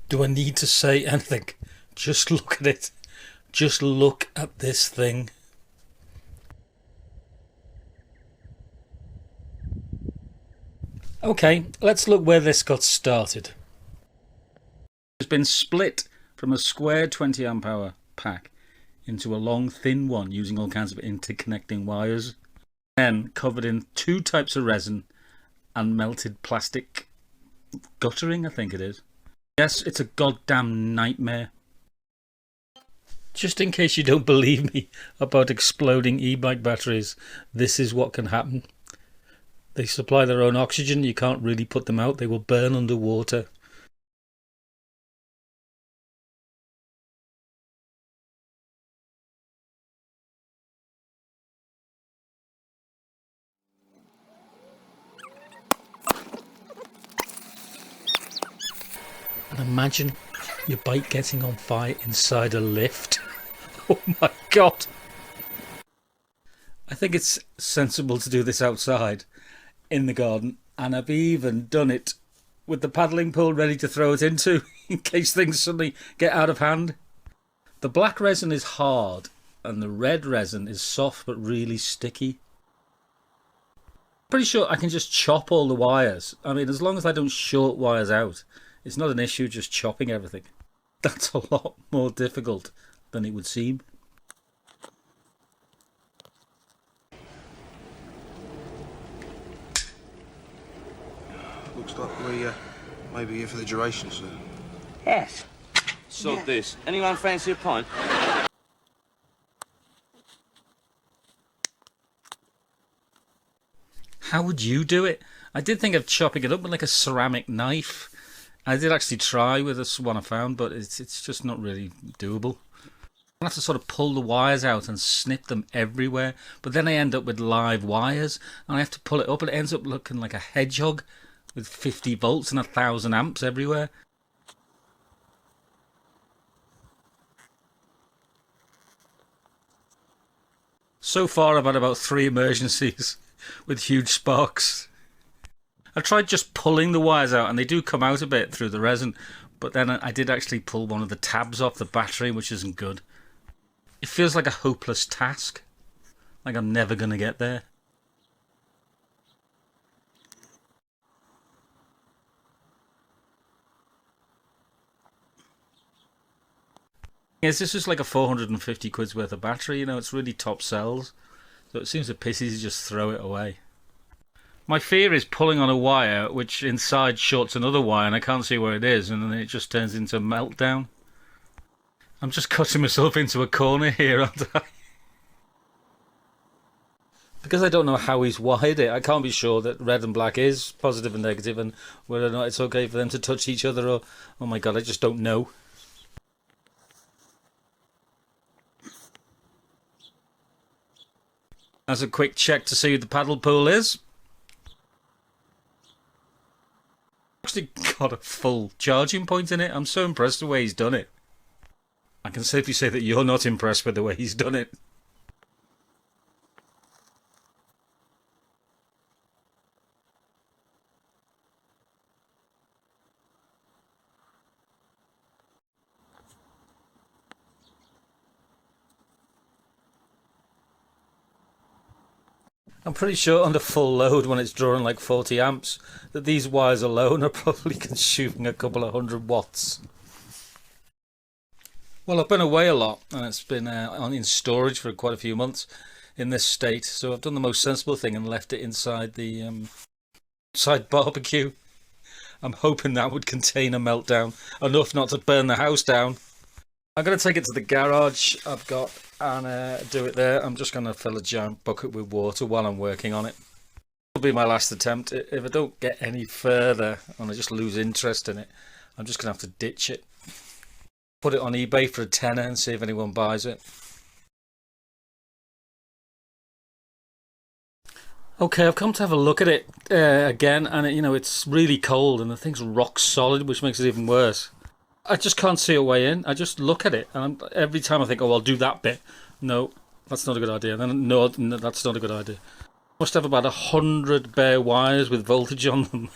Do I need to say anything? Just look at it. Just look at this thing. Okay, let's look where this got started. It's been split from a square 20 amp hour pack into a long thin one using all kinds of interconnecting wires, then covered in 2 types of resin and melted plastic guttering, I think it is. Yes, it's a goddamn nightmare. Just in case you don't believe me about exploding e-bike batteries, this is what can happen. They supply their own oxygen, you can't really put them out, they will burn underwater. And imagine your bike getting on fire inside a lift. Oh my god! I think it's sensible to do this outside, in the garden, and I've even done it with the paddling pool ready to throw it into, in case things suddenly get out of hand. The black resin is hard, and the red resin is soft but really sticky. Pretty sure I can just chop all the wires. I mean, as long as I don't short wires out, it's not an issue just chopping everything. That's a lot more difficult than it would seem. Looks like we may be here for the duration soon. Yes. Sod this. Anyone fancy a pint? How would you do it? I did think of chopping it up with like a ceramic knife. I did actually try with this one I found, but it's just not really doable. I have to sort of pull the wires out and snip them everywhere, but then I end up with live wires, and I have to pull it up, and it ends up looking like a hedgehog with 50 volts and 1,000 amps everywhere. So far I've had about 3 emergencies with huge sparks. I tried just pulling the wires out, and they do come out a bit through the resin, but then I did actually pull one of the tabs off the battery, which isn't good. It feels like a hopeless task, like I'm never going to get there. Yes, this is like a 450 quid's worth of battery, you know, it's really top cells, so it seems a pity to just throw it away. My fear is pulling on a wire which inside shorts another wire and I can't see where it is, and then it just turns into a meltdown. I'm just cutting myself into a corner here, aren't I? Because I don't know how he's wired it, I can't be sure that red and black is positive and negative, and whether or not it's okay for them to touch each other, or... oh my god, I just don't know. As a quick check to see who the paddle pool is. Actually got a full charging point in it. I'm so impressed with the way he's done it. I can safely say that you're not impressed with the way he's done it. I'm pretty sure under full load, when it's drawing like 40 amps, that these wires alone are probably consuming a couple of 100 watts. Well, I've been away a lot, and it's been in storage for quite a few months in this state, so I've done the most sensible thing and left it inside the inside barbecue. I'm hoping that would contain a meltdown, enough not to burn the house down. I'm going to take it to the garage I've got and do it there. I'm just going to fill a giant bucket with water while I'm working on it. It'll be my last attempt. If I don't get any further and I just lose interest in it, I'm just going to have to ditch it. Put it on eBay for a tenner and see if anyone buys it. Okay, I've come to have a look at it again, and you know, it's really cold and the thing's rock solid, which makes it even worse. I just can't see a way in. I just look at it, and every time I think, oh, I'll do that bit. No, that's not a good idea. And then, no, that's not a good idea. Must have about 100 bare wires with voltage on them.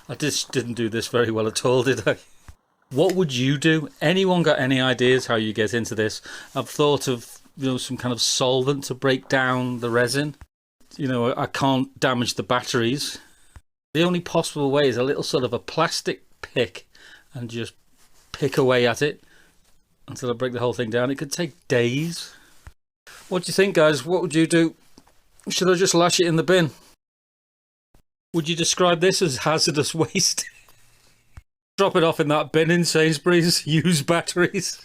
I just didn't do this very well at all, did I? What would you do? Anyone got any ideas how you get into this? I've thought of, some kind of solvent to break down the resin. I can't damage the batteries. The only possible way is a little sort of a plastic pick and just pick away at it until I break the whole thing down. It could take days. What do you think, guys? What would you do? Should I just lash it in the bin? Would you describe this as hazardous waste? Drop it off in that bin in Sainsbury's. Use batteries.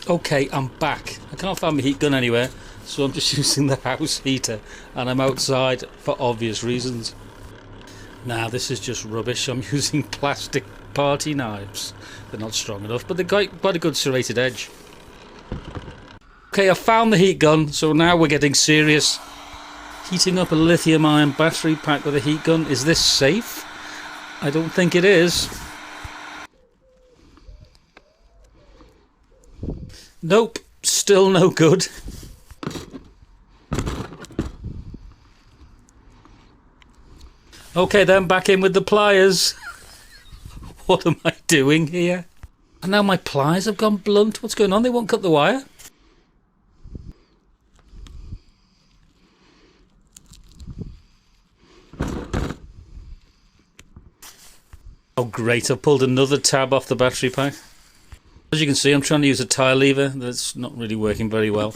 Okay, I'm back. I can't find my heat gun anywhere, so I'm just using the house heater, and I'm outside for obvious reasons. Nah, this is just rubbish. I'm using plastic party knives. They're not strong enough, but they've got quite a good serrated edge. Okay, I found the heat gun, so now we're getting serious. Heating up a lithium ion battery pack with a heat gun. Is this safe? I don't think it is. Nope, still no good. Okay then, back in with the pliers. What am I doing here? And now my pliers have gone blunt. What's going on? They won't cut the wire. Oh great, I've pulled another tab off the battery pack. As you can see, I'm trying to use a tire lever that's not really working very well.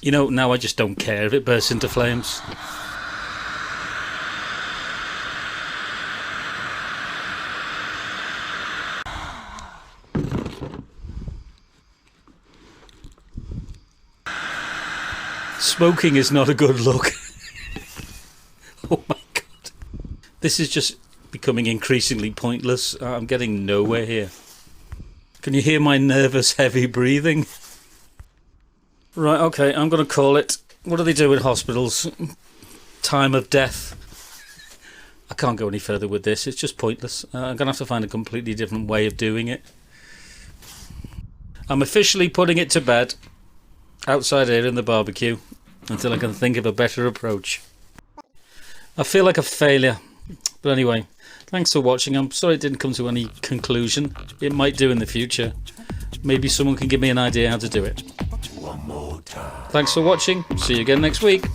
Now I just don't care if it bursts into flames. Smoking is not a good look. Oh my god. This is just becoming increasingly pointless. I'm getting nowhere here. Can you hear my nervous, heavy breathing? Right, okay, I'm going to call it. What do they do in hospitals? Time of death. I can't go any further with this. It's just pointless. I'm going to have to find a completely different way of doing it. I'm officially putting it to bed outside here in the barbecue until I can think of a better approach. I feel like a failure. But anyway, thanks for watching. I'm sorry it didn't come to any conclusion. It might do in the future. Maybe someone can give me an idea how to do it. Thanks for watching. See you again next week.